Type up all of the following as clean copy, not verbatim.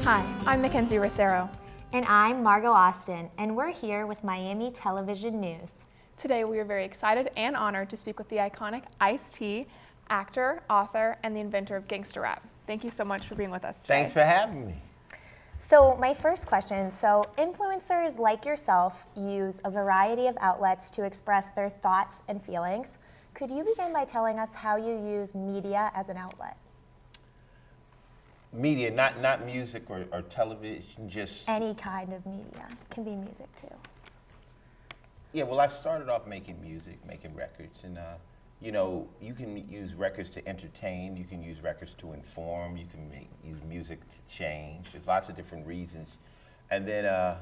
Hi, I'm Mackenzie Rossero. And I'm Margot Austin, and we're here with Miami Television News. Today we are very excited and honored to speak with the iconic Ice-T, actor, author, and the inventor of gangster rap. Thank you so much for being with us today. Thanks for having me. So my first question, influencers like yourself use a variety of outlets to express their thoughts and feelings. Could you begin by telling us how you use media as an outlet? Media, not music or television, just... Any kind of media. Can be music too. Yeah, well, I started off making music, making records, and you know, you can use records to entertain, you can use records to inform, you can use music to change. There's lots of different reasons. And then,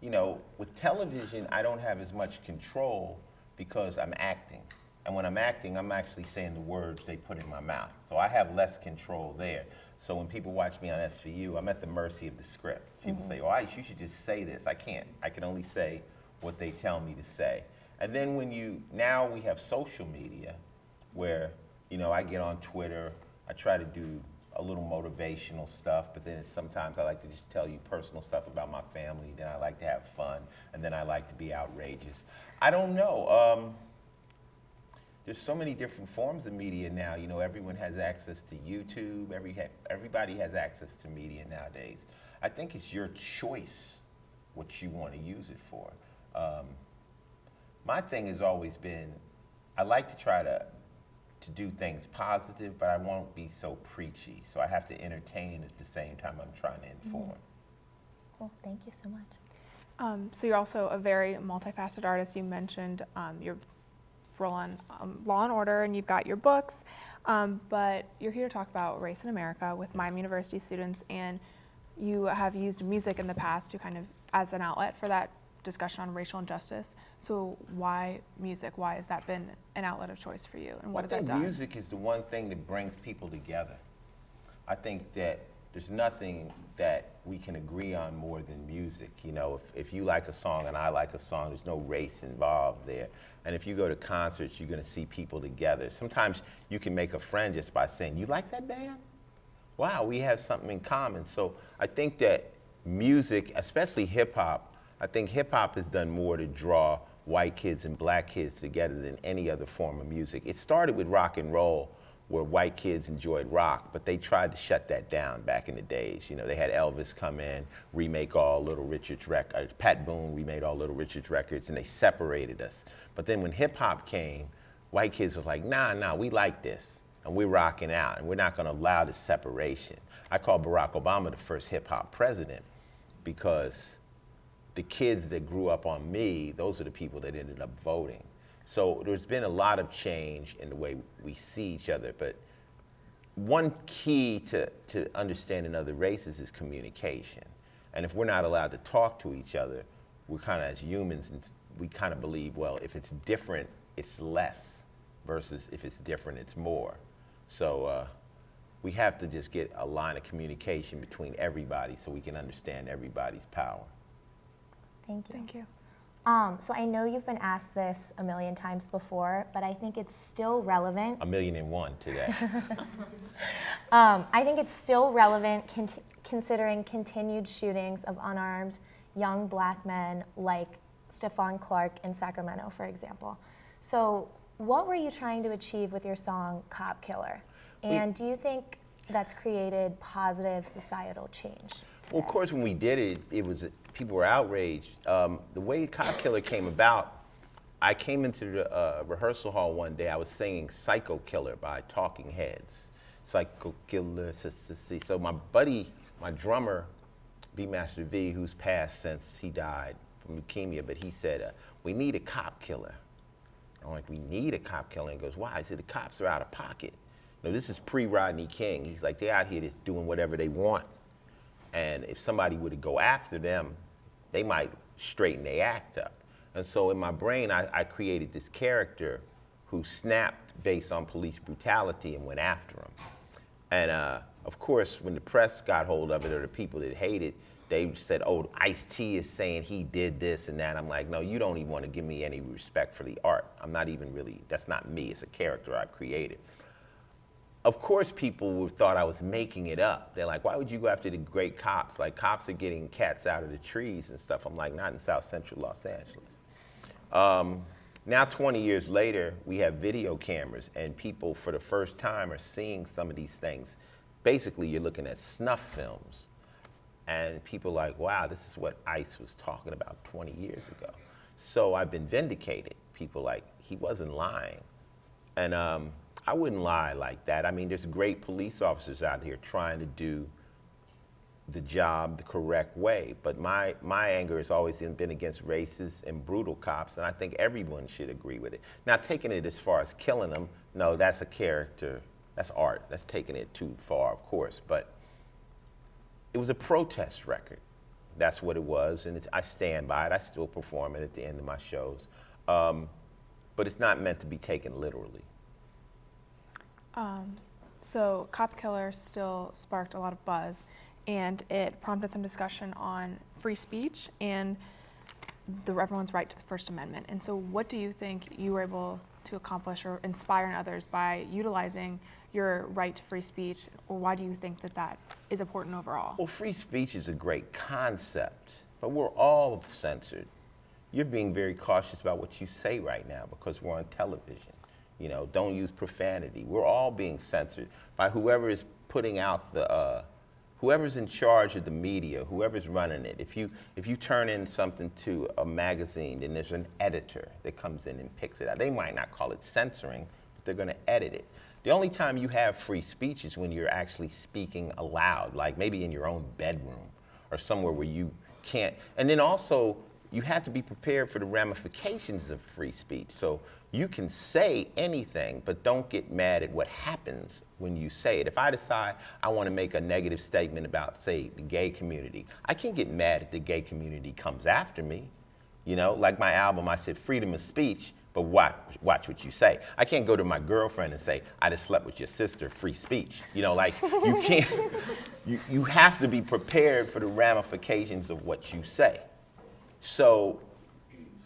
you know, with television, I don't have as much control because I'm acting. And when I'm acting, I'm actually saying the words they put in my mouth. So I have less control there. So when people watch me on SVU, I'm at the mercy of the script. People say, oh, Ice, you should just say this. I can't. I can only say what they tell me to say. And then now we have social media where, you know, I get on Twitter, I try to do a little motivational stuff, but then sometimes I like to just tell you personal stuff about my family, then I like to have fun, and then I like to be outrageous. I don't know. There's so many different forms of media now. You know, everyone has access to YouTube. Everybody has access to media nowadays. I think it's your choice what you want to use it for. My thing has always been, I like to try to do things positive, but I won't be so preachy. So I have to entertain at the same time I'm trying to inform. Cool, thank you so much. So you're also a very multifaceted artist. You mentioned your role on Law and Order, and you've got your books, but you're here to talk about race in America with Miami University students, and you have used music in the past to kind of as an outlet for that discussion on racial injustice. So why music? Why has that been an outlet of choice for you, and what has that done? I think music is the one thing that brings people together. I think that there's nothing that we can agree on more than music. You know, if you like a song and I like a song, there's no race involved there. And if you go to concerts, you're gonna see people together. Sometimes you can make a friend just by saying, you like that band? Wow, we have something in common. So I think that music, especially hip hop, I think hip hop has done more to draw white kids and black kids together than any other form of music. It started with rock and roll, where white kids enjoyed rock, but they tried to shut that down back in the days. You know, they had Elvis come in, remake all Little Richard's records, Pat Boone remade all Little Richard's records, and they separated us. But then when hip hop came, white kids was like, nah, we like this, and we're rocking out, and we're not gonna allow this separation. I call Barack Obama the first hip hop president because the kids that grew up on me, those are the people that ended up voting. So there's been a lot of change in the way we see each other, but one key to understanding other races is communication. And if we're not allowed to talk to each other, we're kind of, as humans, and we kind of believe, well, if it's different, it's less, versus if it's different, it's more. So we have to just get a line of communication between everybody so we can understand everybody's power. Thank you. Thank you. So I know you've been asked this a million times before, but I think it's still relevant. 1,000,001 today. I think it's still relevant considering continued shootings of unarmed young black men like Stephon Clark in Sacramento, for example. So what were you trying to achieve with your song Cop Killer? And do you think that's created positive societal change today? Well, of course, when we did it, people were outraged. The way Cop Killer came about, I came into the rehearsal hall one day. I was singing Psycho Killer by Talking Heads. Psycho Killer, so my buddy, my drummer, B Master V, who's passed since he died from leukemia, but he said, we need a cop killer. I'm like, we need a cop killer? And he goes, why? He said, the cops are out of pocket. You know, this is pre-Rodney King. He's like, they're out here just doing whatever they want. And if somebody were to go after them, they might straighten their act up. And so in my brain, I created this character who snapped based on police brutality and went after him. And of course, when the press got hold of it, or the people that hated, they said, oh, Ice-T is saying he did this and that. I'm like, no, you don't even want to give me any respect for the art. I'm not even really, that's not me, it's a character I've created. of course, people would have thought I was making it up. They're like, why would you go after the great cops? Like, cops are getting cats out of the trees and stuff. I'm like, not in South Central Los Angeles. Now, 20 years later, we have video cameras, and people, for the first time, are seeing some of these things. Basically, you're looking at snuff films, and people are like, wow, this is what ICE was talking about 20 years ago. So I've been vindicated. People like, he wasn't lying. And I wouldn't lie like that. I mean, there's great police officers out here trying to do the job the correct way, but my anger has always been against racist and brutal cops, and I think everyone should agree with it. Now, taking it as far as killing them, no, that's a character, that's art, that's taking it too far, of course, but it was a protest record. That's what it was, and I stand by it. I still perform it at the end of my shows, but it's not meant to be taken literally. So Cop Killer still sparked a lot of buzz, and it prompted some discussion on free speech and everyone's right to the First Amendment. And so what do you think you were able to accomplish or inspire in others by utilizing your right to free speech, or why do you think that that is important overall? Well, free speech is a great concept, but we're all censored. You're being very cautious about what you say right now because we're on television. You know, don't use profanity. We're all being censored by whoever is putting out the, whoever's in charge of the media, whoever's running it. If you turn in something to a magazine, then there's an editor that comes in and picks it out. They might not call it censoring, but they're gonna edit it. The only time you have free speech is when you're actually speaking aloud, like maybe in your own bedroom or somewhere where you can't. And then also, you have to be prepared for the ramifications of free speech. So you can say anything, but don't get mad at what happens when you say it. If I decide I want to make a negative statement about, say, the gay community, I can't get mad if the gay community comes after me. You know, like my album, I said freedom of speech, but watch what you say. I can't go to my girlfriend and say, I just slept with your sister, free speech. You know, like, you can't, you have to be prepared for the ramifications of what you say. So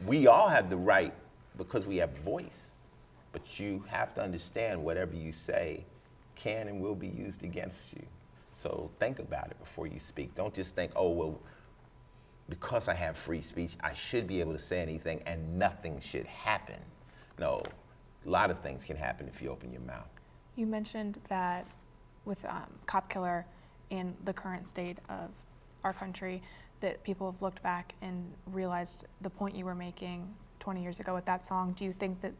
we all have the right because we have voice, but you have to understand whatever you say can and will be used against you. So think about it before you speak. Don't just think, oh, well, because I have free speech, I should be able to say anything and nothing should happen. No, a lot of things can happen if you open your mouth. You mentioned that with Cop Killer and the current state of our country, that people have looked back and realized the point you were making 20 years ago with that song. Do you think that,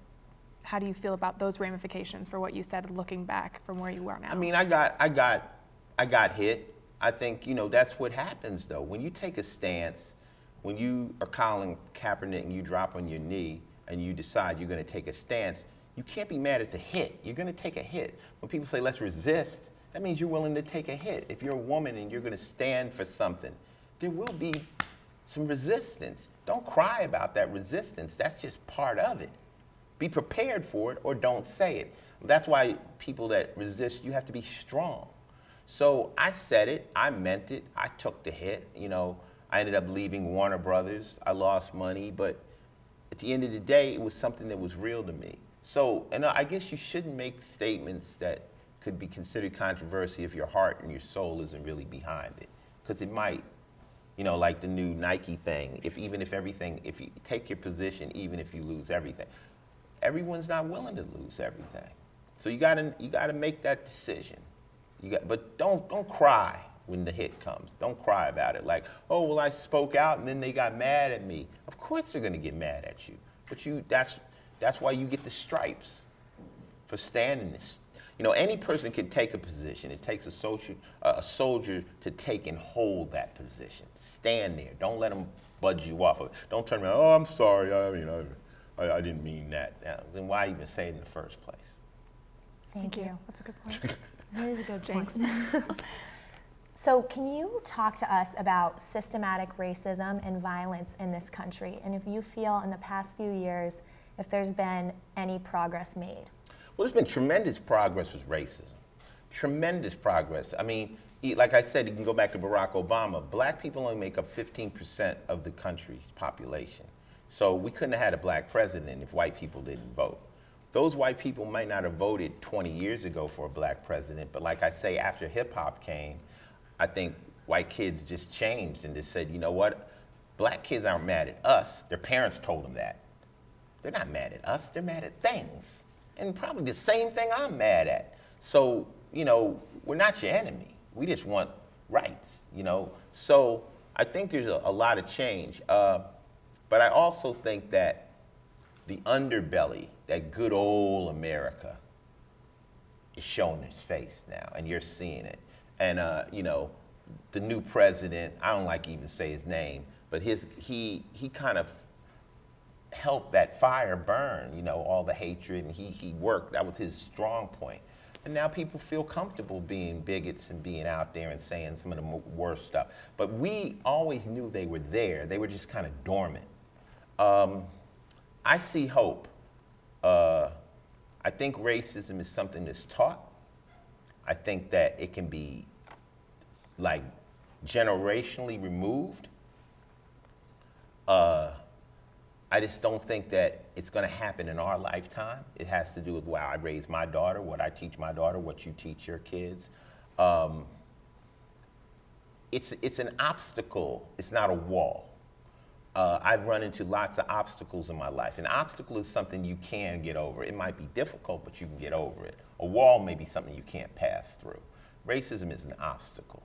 how do you feel about those ramifications for what you said looking back from where you are now? I mean, I got hit. I think, you know, that's what happens though. When you take a stance, when you are Colin Kaepernick and you drop on your knee and you decide you're gonna take a stance, you can't be mad at the hit. You're gonna take a hit. When people say, let's resist, that means you're willing to take a hit. If you're a woman and you're gonna stand for something, there will be some resistance. Don't cry about that resistance. That's just part of it. Be prepared for it or don't say it. That's why people that resist, you have to be strong. So I said it, I meant it, I took the hit. You know, I ended up leaving Warner Brothers. I lost money, but at the end of the day, it was something that was real to me. So, and I guess you shouldn't make statements that could be considered controversial if your heart and your soul isn't really behind it, because it might. You know, like the new Nike thing, if you take your position, even if you lose everything, everyone's not willing to lose everything. So you gotta make that decision. But don't cry when the hit comes. Don't cry about it. Like, oh, well, I spoke out and then they got mad at me. Of course they're gonna get mad at you. But that's why you get the stripes for standing this. You know, any person can take a position. It takes a soldier to take and hold that position. Stand there. Don't let them budge you off of it. Don't turn around, oh, I'm sorry, I didn't mean that. Then why even say it in the first place? Thank you. That's a good point. That is a good Jinx. point. So can you talk to us about systematic racism and violence in this country, and if you feel in the past few years if there's been any progress made? Well, there's been tremendous progress with racism. Tremendous progress. I mean, like I said, you can go back to Barack Obama. Black people only make up 15% of the country's population. So we couldn't have had a black president if white people didn't vote. those white people might not have voted 20 years ago for a black president, but like I say, after hip hop came, I think white kids just changed and just said, you know what, black kids aren't mad at us. Their parents told them that. They're not mad at us, they're mad at things. And probably the same thing I'm mad at. So, you know, we're not your enemy. We just want rights, you know? So I think there's a lot of change. But I also think that the underbelly, that good old America, is showing its face now, and you're seeing it. And you know, the new president, I don't like to even say his name, but he kind of helped that fire burn, you know, all the hatred, and he worked, that was his strong point. And now people feel comfortable being bigots and being out there and saying some of the worst stuff. But we always knew they were there, they were just kind of dormant. I see hope. I think racism is something that's taught. I think that it can be like generationally removed. I just don't think that it's going to happen in our lifetime. It has to do with how I raise my daughter, what I teach my daughter, what you teach your kids. It's an obstacle. It's not a wall. I've run into lots of obstacles in my life. An obstacle is something you can get over. It might be difficult, but you can get over it. A wall may be something you can't pass through. Racism is an obstacle.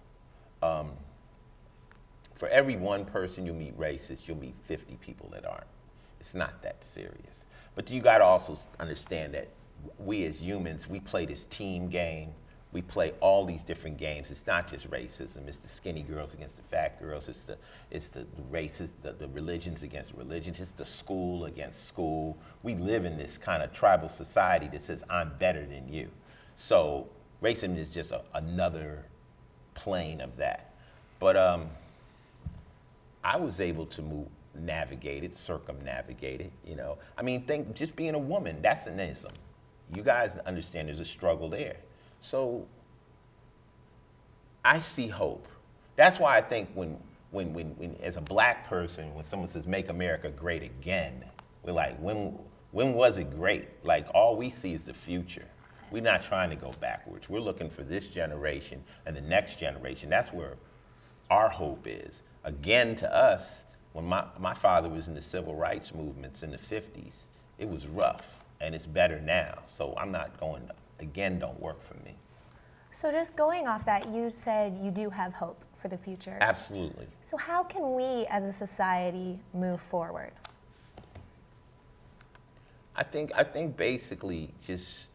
For every one person you meet racist, you'll meet 50 people that aren't. It's not that serious. But you gotta also understand that we as humans, we play this team game. We play all these different games. It's not just racism. It's the skinny girls against the fat girls. It's the races, the religions against religions. It's the school against school. We live in this kind of tribal society that says, I'm better than you. So racism is just another plane of that. But I was able to navigate it, circumnavigate it, you know. I mean, think just being a woman, that's an ism. You guys understand there's a struggle there. So I see hope. That's why I think when as a black person, when someone says make America great again, we're like, when was it great? Like all we see is the future. We're not trying to go backwards. We're looking for this generation and the next generation. That's where our hope is. Again, to us, when my father was in the civil rights movements in the 50s, it was rough and it's better now. So I'm not going, again, don't work for me. So just going off that, you said you do have hope for the future. Absolutely. So how can we as a society move forward? I think basically just,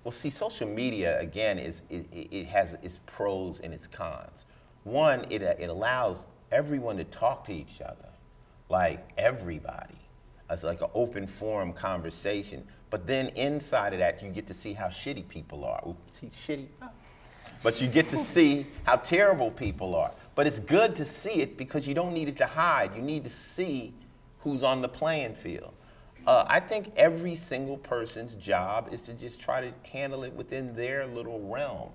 well, see, social media, again, it has its pros and its cons. One, it allows everyone to talk to each other, like everybody. It's like an open forum conversation. But then inside of that, you get to see how shitty people are. Shitty? But you get to see how terrible people are. But it's good to see it because you don't need it to hide. You need to see who's on the playing field. I think every single person's job is to just try to handle it within their little realm.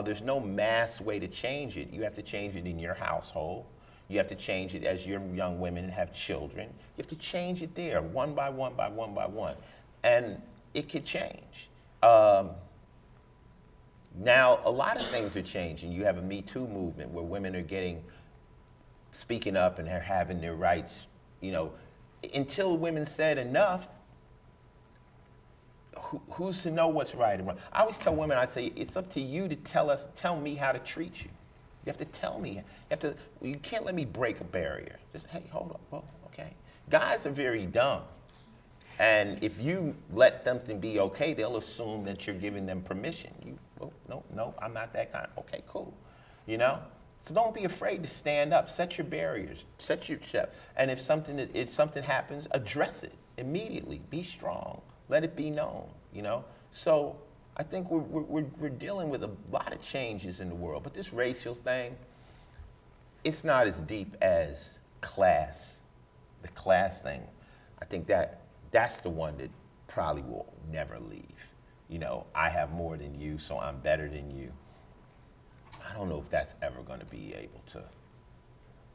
There's no mass way to change it. You have to change it in your household. You have to change it as your young women have children. You have to change it there, one by one by one by one. And it could change. Now, a lot of things are changing. You have a Me Too movement where women are speaking up and they're having their rights. You know, until women said enough, who's to know what's right and wrong? I always tell women, I say, it's up to you to tell me how to treat you. You have to tell me. You can't let me break a barrier. Just, hey, hold up, whoa, okay. Guys are very dumb. And if you let something be okay, they'll assume that you're giving them permission. No, I'm not that kind. Okay, cool. You know? So don't be afraid to stand up. Set your barriers. Set your steps. And if something happens, address it immediately. Be strong. Let it be known. You know? So I think we're dealing with a lot of changes in the world. But this racial thing, it's not as deep as class. The class thing. I think that's the one that probably will never leave. You know, I have more than you, so I'm better than you. I don't know if that's ever going to be able to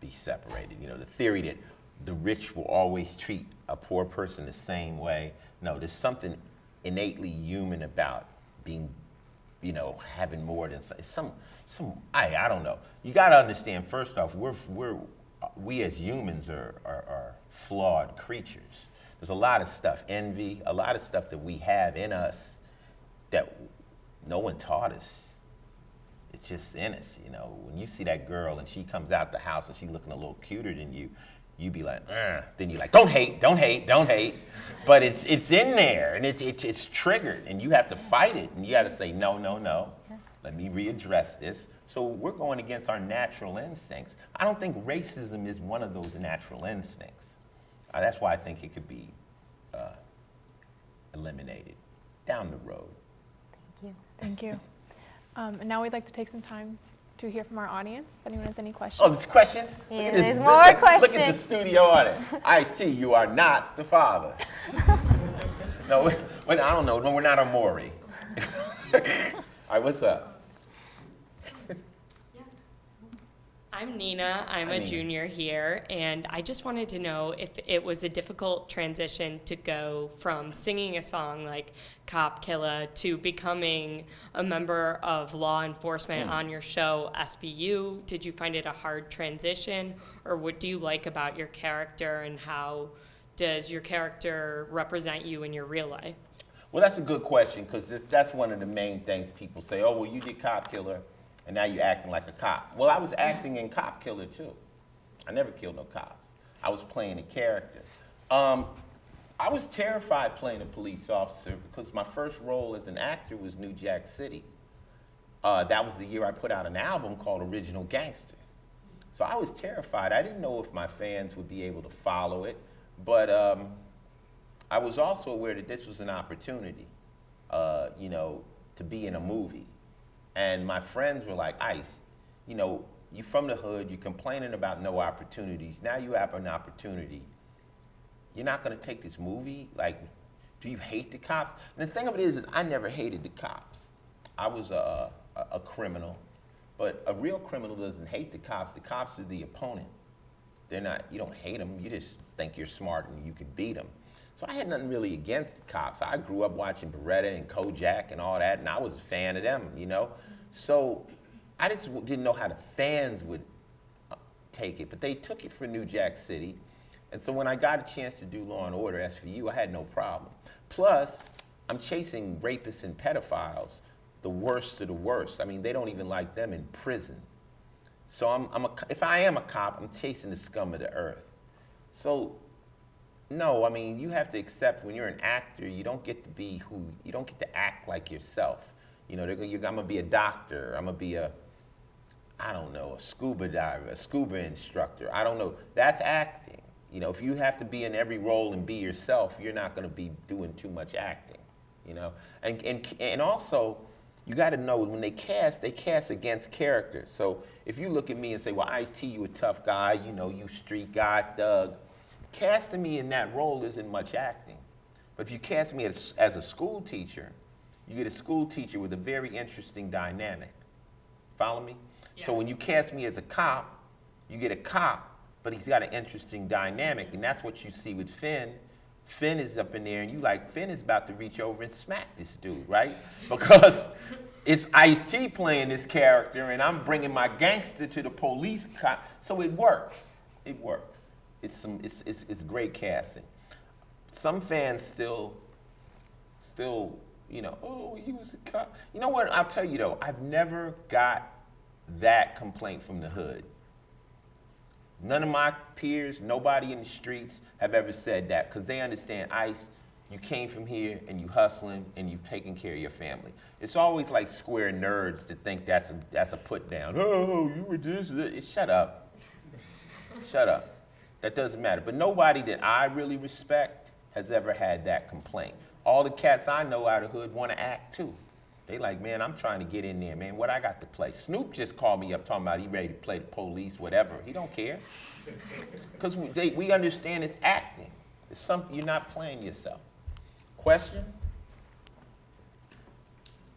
be separated. You know, the theory that the rich will always treat a poor person the same way. No, there's something innately human about being, having more than I don't know. You got to understand. First off, we as humans are flawed creatures. There's a lot of stuff, envy, a lot of stuff that we have in us that no one taught us. It's just in us, When you see that girl and she comes out the house and she's looking a little cuter than you, you be like, then you're like, don't hate. But it's in there, and it's triggered, and you have to fight it, and you got to say, no. Let me readdress this. So we're going against our natural instincts. I don't think racism is one of those natural instincts. That's why I think it could be eliminated down the road. Thank you. And now we'd like to take some time to hear from our audience. If anyone has any questions. Oh, there's questions? Yeah, there's more questions. Look at the studio on it. Ice-T, you are not the father. No, I don't know. No, we're not a Maury. All right, what's up? I'm Nina. I'm a junior here, and I just wanted to know if it was a difficult transition to go from singing a song like Cop Killer to becoming a member of law enforcement on your show, SVU. Did you find it a hard transition, or what do you like about your character, and how does your character represent you in your real life? Well, that's a good question, because that's one of the main things people say. Oh, well, you did Cop Killer, and now you're acting like a cop. Well, I was acting in Cop Killer, too. I never killed no cops. I was playing a character. I was terrified playing a police officer because my first role as an actor was New Jack City. That was the year I put out an album called Original Gangster. So I was terrified. I didn't know if my fans would be able to follow it, but I was also aware that this was an opportunity, to be in a movie. And my friends were like, Ice, you from the hood, you're complaining about no opportunities. Now you have an opportunity. You're not gonna take this movie? Like, do you hate the cops? And the thing of it is I never hated the cops. I was a criminal, but a real criminal doesn't hate the cops. The cops are the opponent. You don't hate them, you just think you're smart and you can beat them. So I had nothing really against the cops. I grew up watching Beretta and Kojak and all that, and I was a fan of them, So I just didn't know how the fans would take it, but they took it for New Jack City. And so when I got a chance to do Law and Order SVU, I had no problem. Plus, I'm chasing rapists and pedophiles, the worst of the worst. I mean, they don't even like them in prison. So if I am a cop, I'm chasing the scum of the earth. So, no, I mean, you have to accept when you're an actor, you don't get to act like yourself. I'm gonna be a doctor, I'm gonna be a scuba diver, a scuba instructor. I don't know, that's acting. If you have to be in every role and be yourself, you're not gonna be doing too much acting, And also, you gotta know when they cast against character. So if you look at me and say, well, Ice-T, you a tough guy, you street guy, thug. Casting me in that role isn't much acting. But if you cast me as a school teacher, you get a school teacher with a very interesting dynamic. Follow me? Yeah. So when you cast me as a cop, you get a cop, but he's got an interesting dynamic, and that's what you see with Finn. Finn is up in there, and Finn is about to reach over and smack this dude, right? Because it's Ice-T playing this character, and I'm bringing my gangster to the police cop. So it works. It works. It's great casting. Some fans still, oh, he was a cop. You know what? I'll tell you though, I've never got that complaint from the hood. None of my peers, nobody in the streets have ever said that because they understand, Ice, you came from here and you hustling and you've taken care of your family. It's always like square nerds that think that's a put down. Oh, you were this. Shut up. Shut up. That doesn't matter. But nobody that I really respect has ever had that complaint. All the cats I know out of the hood want to act too. They like, man, I'm trying to get in there, man. What I got to play? Snoop just called me up talking about he ready to play the police, whatever. He don't care. Because we understand it's acting. It's something, you're not playing yourself. Question?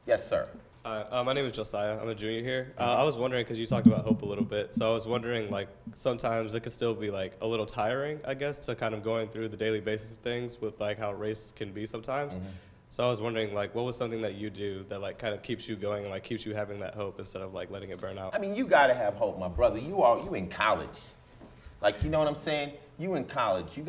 Yes, sir. Hi, my name is Josiah. I'm a junior here. I was wondering, because you talked about hope a little bit, so I was wondering, like, sometimes it could still be, like, a little tiring, I guess, to kind of going through the daily basis of things with, like, how race can be sometimes. So I was wondering, like, what was something that you do that, like, kind of keeps you going and, like, keeps you having that hope instead of, like, letting it burn out? I mean, you gotta have hope, my brother. You in college. Like, you know what I'm saying? You in college. You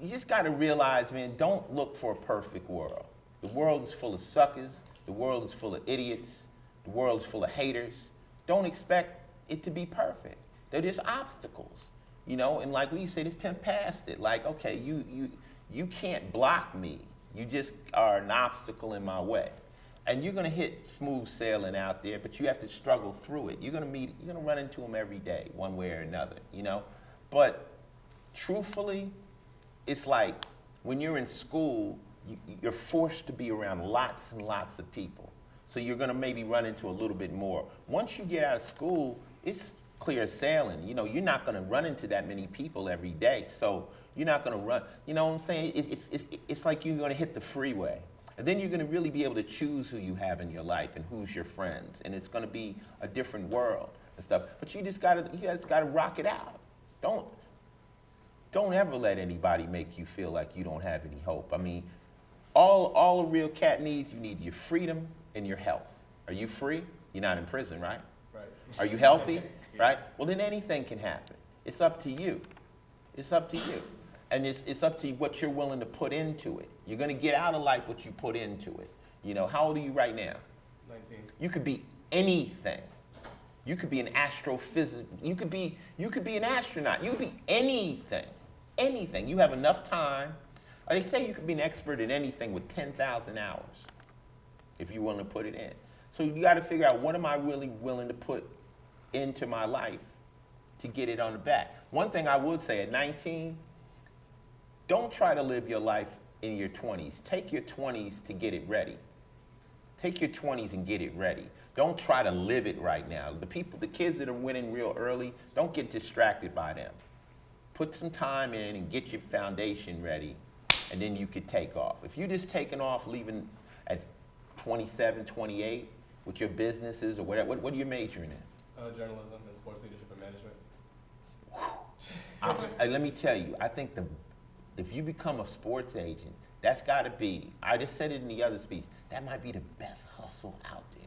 just gotta realize, man, don't look for a perfect world. The world is full of suckers. The world is full of idiots. The world is full of haters. Don't expect it to be perfect. They're just obstacles, you know? And like we say, just pimp past it. Like, okay, you can't block me. You just are an obstacle in my way. And you're gonna hit smooth sailing out there, but you have to struggle through it. You're gonna run into them every day, one way or another, you know? But truthfully, it's like when you're in school, you're forced to be around lots and lots of people. So you're gonna maybe run into a little bit more. Once you get out of school, it's clear sailing. You know, you're not gonna run into that many people every day. So you're not gonna run, you know what I'm saying? It's like you're gonna hit the freeway. And then you're gonna really be able to choose who you have in your life and who's your friends. And it's gonna be a different world and stuff. But you guys gotta rock it out. Don't ever let anybody make you feel like you don't have any hope. I mean, all a real cat needs, you need your freedom and your health. Are you free? You're not in prison, right? Right. Are you healthy? Right? Well, then anything can happen. It's up to you. It's up to you. And it's up to you what you're willing to put into it. You're gonna get out of life what you put into it. You know, how old are you right now? 19. You could be anything. You could be an astrophysicist. You could be an astronaut. You could be anything. Anything. You have enough time. They say you could be an expert at anything with 10,000 hours if you want to put it in. So you got to figure out, what am I really willing to put into my life to get it on the back? One thing I would say, at 19, don't try to live your life in your 20s. Take your 20s to get it ready. Take your 20s and get it ready. Don't try to live it right now. The kids that are winning real early, don't get distracted by them. Put some time in and get your foundation ready, and then you could take off. If you're just taking off, leaving at 27, 28, with your businesses or whatever, what are you majoring in? Journalism and sports leadership and management. Let me tell you, I think if you become a sports agent, that's got to be, I just said it in the other speech, that might be the best hustle out there.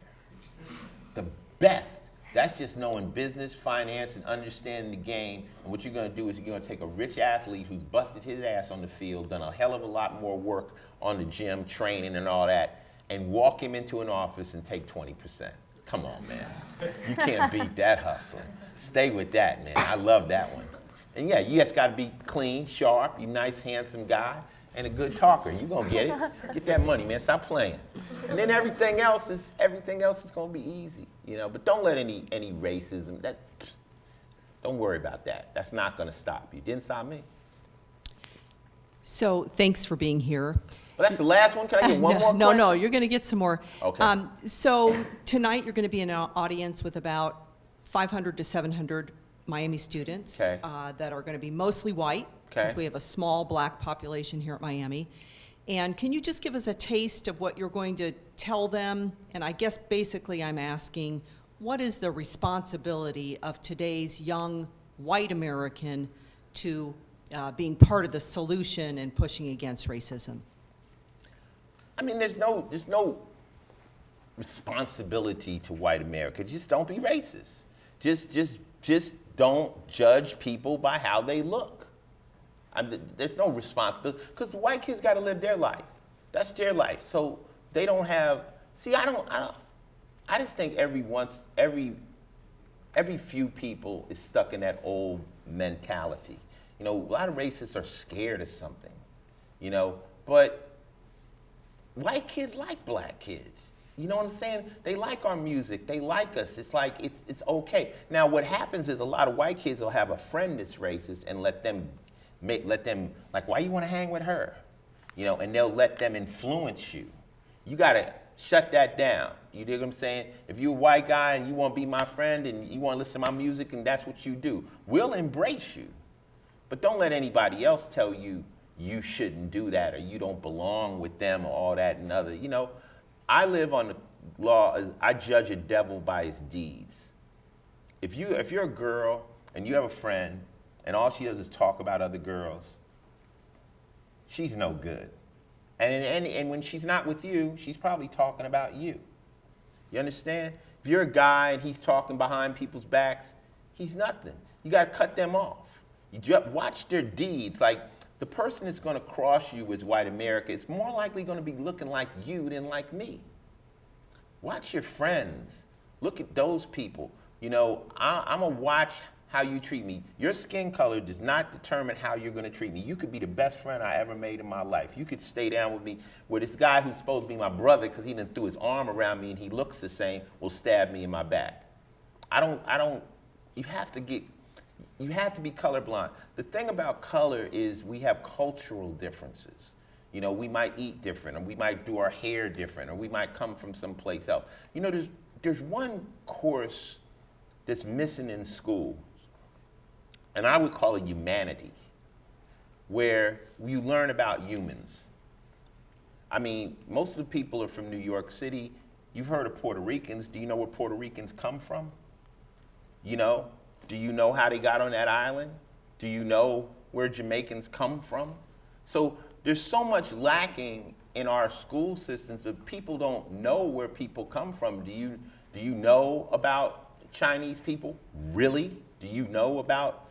The best. That's just knowing business, finance, and understanding the game. And what you're going to do is you're going to take a rich athlete who's busted his ass on the field, done a hell of a lot more work on the gym, training and all that, and walk him into an office and take 20%. Come on, man. You can't beat that hustle. Stay with that, man. I love that one. And yeah, you just got to be clean, sharp, you nice, handsome guy, and a good talker. You're going to get it. Get that money, man. Stop playing. And then everything else is going to be easy, you know. But don't let any racism, don't worry about that. That's not going to stop you. Didn't stop me. So thanks for being here. Well, that's the last one. Can I get one more question? No, you're going to get some more. Okay. So tonight you're going to be in an audience with about 500 to 700 Miami students Okay. that are going to be mostly white, because Okay. we have a small black population here at Miami. And can you just give us a taste of what you're going to tell them? And I guess basically I'm asking, what is the responsibility of today's young white American to being part of the solution and pushing against racism? I mean, there's no responsibility to white America. Just don't be racist. Just don't judge people by how they look. There's no responsibility, because the white kids got to live their life. That's their life. So they don't have. See, I just think every few people is stuck in that old mentality. You know, a lot of racists are scared of something. You know, but white kids like black kids. You know what I'm saying? They like our music. They like us. It's like, it's okay. Now, what happens is a lot of white kids will have a friend that's racist and let them, like, why you want to hang with her? You know, and they'll let them influence you. You got to shut that down. You dig what I'm saying? If you're a white guy and you want to be my friend and you want to listen to my music and that's what you do, we'll embrace you. But don't let anybody else tell you you shouldn't do that or you don't belong with them or all that and other. You know, I live on law is I judge a devil by his deeds. If you're a girl and you have a friend and all she does is talk about other girls, she's no good. And when she's not with you, she's probably talking about you. You understand? If you're a guy and he's talking behind people's backs, he's nothing. You got to cut them off. You just watch their deeds. Like, the person that's going to cross you as white America, it's more likely going to be looking like you than like me. Watch your friends. Look at those people. You know, I'm going to watch how you treat me. Your skin color does not determine how you're going to treat me. You could be the best friend I ever made in my life. You could stay down with me where this guy who's supposed to be my brother because he done threw his arm around me and he looks the same will stab me in my back. You have to be colorblind. The thing about color is we have cultural differences. You know, we might eat different, or we might do our hair different, or we might come from someplace else. You know, there's one course that's missing in school, and I would call it humanity, where you learn about humans. I mean, most of the people are from New York City. You've heard of Puerto Ricans. Do you know where Puerto Ricans come from? You know? Do you know how they got on that island? Do you know where Jamaicans come from? So there's so much lacking in our school systems that people don't know where people come from. Do you know about Chinese people? Really? Do you know about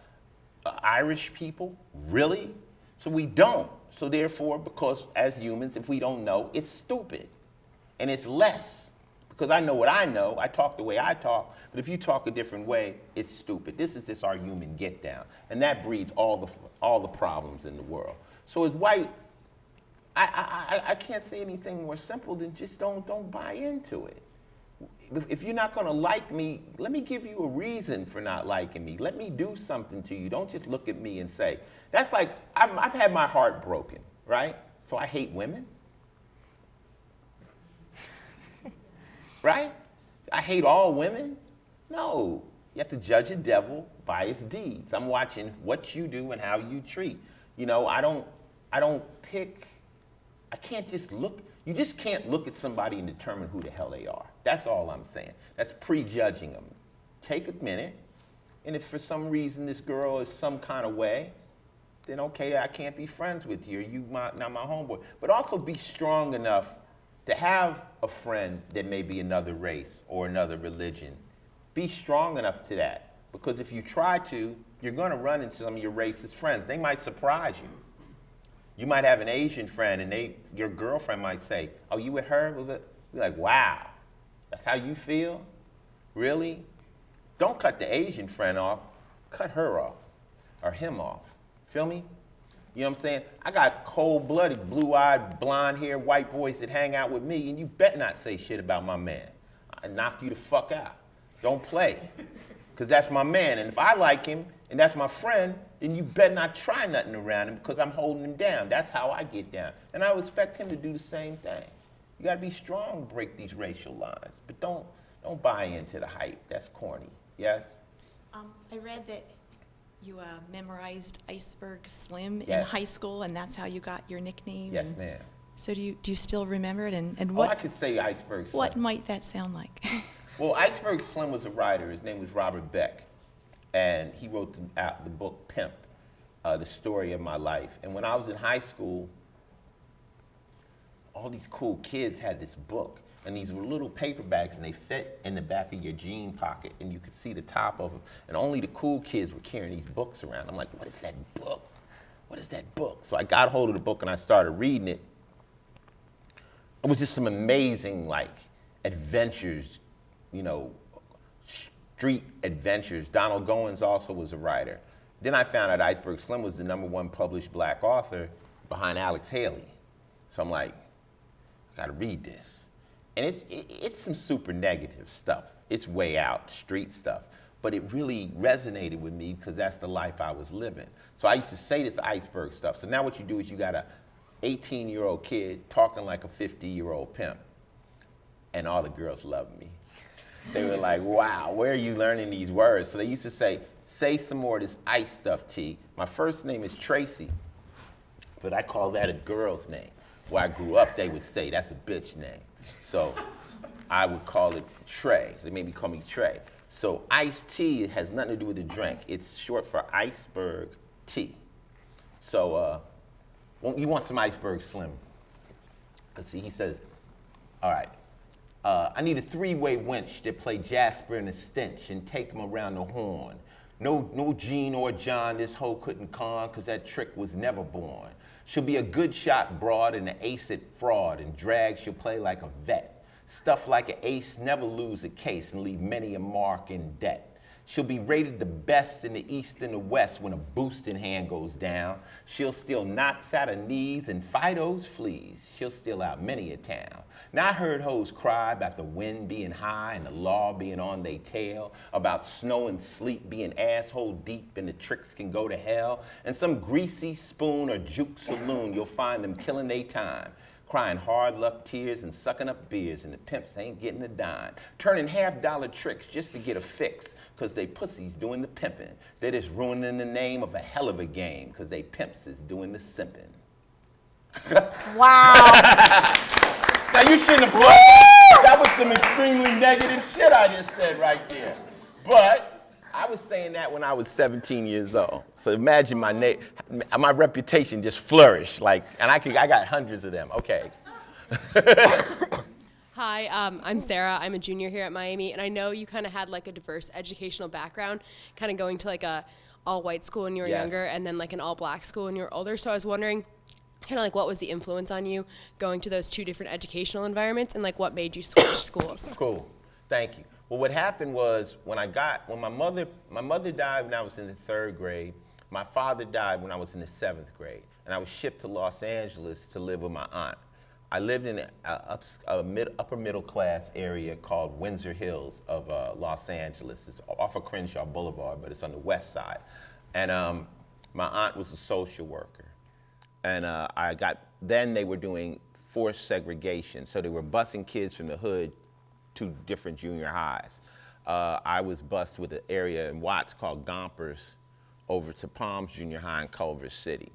Irish people? Really? So we don't. So therefore, because as humans, if we don't know, it's stupid. And it's less. Because I know what I know, I talk the way I talk, but if you talk a different way, it's stupid. This is just our human get down. And that breeds all the problems in the world. So as white, I can't say anything more simple than just don't buy into it. If you're not gonna like me, let me give you a reason for not liking me. Let me do something to you. Don't just look at me and say, that's like, I've had my heart broken, right? So I hate women. Right? I hate all women? No. You have to judge a devil by his deeds. I'm watching what you do and how you treat. You know, I can't just look, you just can't look at somebody and determine who the hell they are. That's all I'm saying. That's prejudging them. Take a minute, and if for some reason this girl is some kind of way, then okay, I can't be friends with you, or you not my homeboy. But also be strong enough to have a friend that may be another race or another religion. Be strong enough to that, because if you try to, you're going to run into some of your racist friends. They might surprise you. You might have an Asian friend, and your girlfriend might say, "Oh, you with her?" You're like, "Wow, that's how you feel? Really?" Don't cut the Asian friend off. Cut her off, or him off. Feel me? You know what I'm saying? I got cold-blooded, blue-eyed, blonde-haired white boys that hang out with me, and you bet not say shit about my man. I knock you the fuck out. Don't play, because that's my man. And if I like him, and that's my friend, then you better not try nothing around him, because I'm holding him down. That's how I get down. And I would expect him to do the same thing. You got to be strong, break these racial lines, but don't buy into the hype. That's corny. Yes? I read that you memorized Iceberg Slim in Yes. high school, and that's how you got your nickname. Yes, and ma'am. So do you still remember it? And Oh, what I could say Iceberg Slim. what might that sound like? Well, Iceberg Slim was a writer. His name was Robert Beck, and he wrote the book Pimp, the story of my life. And when I was in high school, all these cool kids had this book, and these were little paperbacks, and they fit in the back of your jean pocket, and you could see the top of them. And only the cool kids were carrying these books around. I'm like, what is that book? What is that book? So I got hold of the book and I started reading it. It was just some amazing, like, adventures, you know, street adventures. Donald Goins also was a writer. Then I found out Iceberg Slim was the #1 published black author behind Alex Haley. So I'm like, I gotta read this. And it's some super negative stuff. It's way out, street stuff. But it really resonated with me because that's the life I was living. So I used to say this iceberg stuff. So now what you do is you got a 18-year-old kid talking like a 50-year-old pimp. And all the girls loved me. They were like, wow, where are you learning these words? So they used to say some more of this ice stuff, T. My first name is Tracy, but I call that a girl's name. Where I grew up, they would say, that's a bitch name. So I would call it Trey. They made me call me Trey. So iced tea has nothing to do with the drink. It's short for iceberg tea. So you want some iceberg Slim? Let's see, he says, all right. I need a three-way winch that play Jasper and a stench and take him around the horn. No Gene or John this hoe couldn't con, cause that trick was never born. She'll be a good shot broad and an ace at fraud, and drag she'll play like a vet. Stuff like an ace, never lose a case and leave many a mark in debt. She'll be rated the best in the East and the West when a boosting hand goes down. She'll steal knots out of knees and Fido's fleas. She'll steal out many a town. Now I heard hoes cry about the wind being high and the law being on they tail, about snow and sleet being asshole deep and the tricks can go to hell. And some greasy spoon or juke saloon, you'll find them killing they time, crying hard luck tears and sucking up beers, and the pimps ain't getting a dime. Turning $half tricks just to get a fix, cause they pussies doing the pimping. They're just ruining the name of a hell of a game, cause they pimps is doing the simping. Wow. Now you shouldn't have brought that. That was some extremely negative shit I just said right there. But I was saying that when I was 17 years old. So imagine my reputation just flourished, like, and I got hundreds of them. Okay. Hi, I'm Sarah. I'm a junior here at Miami, and I know you kind of had like a diverse educational background, kind of going to like a all-white school when you were Yes. younger, and then like an all-black school when you were older. So I was wondering, kind of like, what was the influence on you going to those two different educational environments, and like what made you switch schools? Cool. Thank you. Well, what happened was when my mother died when I was in the 3rd grade. My father died when I was in the 7th grade, and I was shipped to Los Angeles to live with my aunt. I lived in an upper middle class area called Windsor Hills of Los Angeles. It's off of Crenshaw Boulevard, but it's on the west side. And my aunt was a social worker. And then they were doing forced segregation. So they were busing kids from the hood to different junior highs. I was bused with an area in Watts called Gompers over to Palms Junior High in Culver City.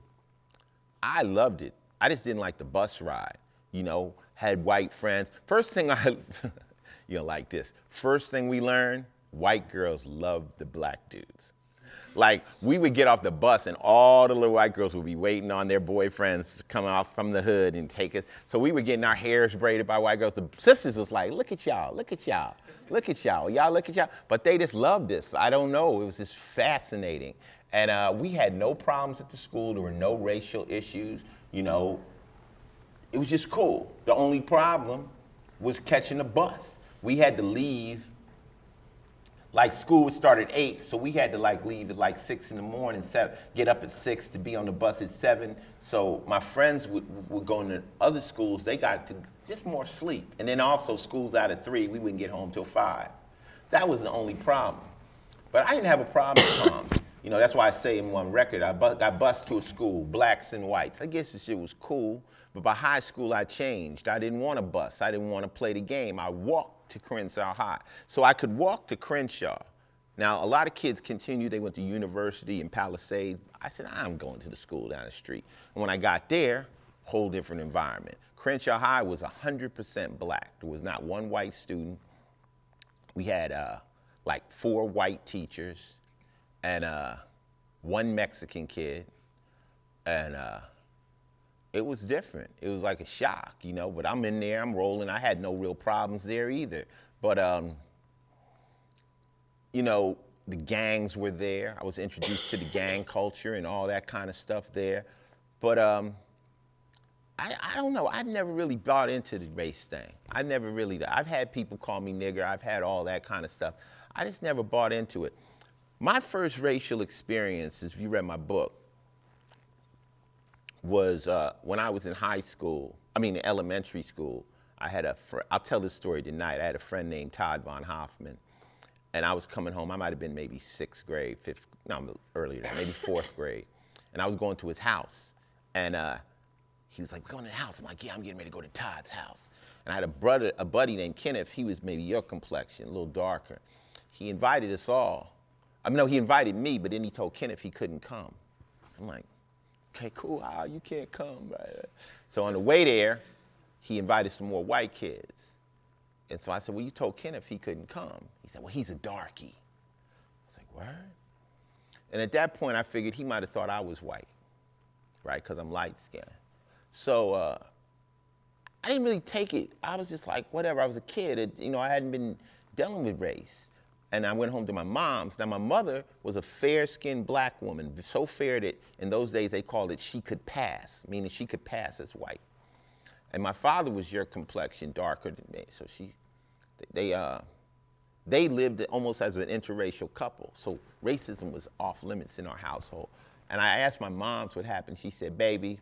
I loved it. I just didn't like the bus ride. You know, had white friends. First thing you know, like this. First thing we learned, white girls love the black dudes. Like, we would get off the bus and all the little white girls would be waiting on their boyfriends to come off from the hood and take us. So we were getting our hairs braided by white girls. The sisters was like, look at y'all, look at y'all, look at y'all, y'all look at y'all. But they just loved this. I don't know, it was just fascinating. And we had no problems at the school. There were no racial issues, you know. It was just cool. The only problem was catching the bus. We had to leave, like school would start at 8, so we had to like leave at like 6 in the morning, get up at 6 to be on the bus at 7. So my friends would go into other schools, they got to just more sleep. And then also schools out at 3, we wouldn't get home till 5. That was the only problem. But I didn't have a problem with moms. You know, that's why I say in one record, I got bused to a school, blacks and whites. I guess this shit was cool, but by high school I changed. I didn't want to bus. I didn't want to play the game. I walked to Crenshaw High. So I could walk to Crenshaw. Now, a lot of kids continue, they went to university in Palisades. I said, I'm going to the school down the street. And when I got there, whole different environment. Crenshaw High was 100% black. There was not one white student. We had like 4 white teachers and 1 Mexican kid. And it was different. It was like a shock, you know, but I'm in there, I'm rolling. I had no real problems there either. But, you know, the gangs were there. I was introduced to the gang culture and all that kind of stuff there. But I don't know, I've never really bought into the race thing. I've had people call me nigger, I've had all that kind of stuff. I just never bought into it. My first racial experience, if you read my book, was when I was in elementary school. I had I'll tell this story tonight. I had a friend named Todd Von Hoffman, and I was coming home. I might have been maybe 6th grade, earlier, maybe 4th grade. And I was going to his house, and he was like, we're going to the house. I'm like, yeah, I'm getting ready to go to Todd's house. And I had a buddy named Kenneth. He was maybe your complexion, a little darker. He invited us all. He invited me, but then he told Kenneth he couldn't come. I'm like, okay, cool, you can't come. Right? So on the way there, he invited some more white kids. And so I said, well, you told Kenneth he couldn't come. He said, well, he's a darky. I was like, word? And at that point, I figured he might have thought I was white, right, because I'm light-skinned. So I didn't really take it. I was just like, whatever. I was a kid. I hadn't been dealing with race. And I went home to my mom's. Now, my mother was a fair-skinned black woman, so fair that in those days they called it she could pass, meaning she could pass as white. And my father was your complexion, darker than me. So they lived almost as an interracial couple. So racism was off limits in our household. And I asked my mom what happened. She said, baby,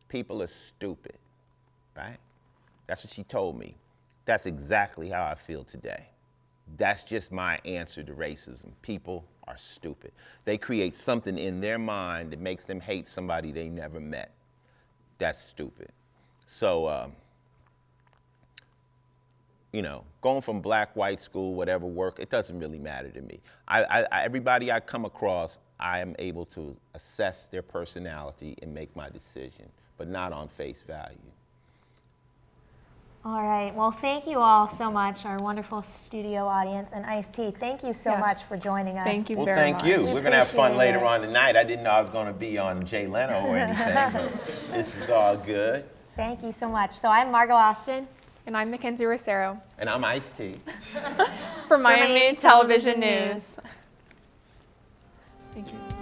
people are stupid, right? That's what she told me. That's exactly how I feel today. That's just my answer to racism. People are stupid. They create something in their mind that makes them hate somebody they never met. That's stupid. So, going from black, white school, whatever work, it doesn't really matter to me. Everybody I come across, I am able to assess their personality and make my decision, but not on face value. All right. Well, thank you all so much, our wonderful studio audience, and Ice-T. Thank you so Yes. much for joining us. Thank you Well, very thank much. you. We We're going to have fun appreciate later it. on tonight. I didn't know I was going to be on Jay Leno or anything, but this is all good. Thank you so much. So I'm Margot Austin. And I'm Mackenzie Rossero And I'm Ice-T. for Miami Miami Television Television News. Thank you.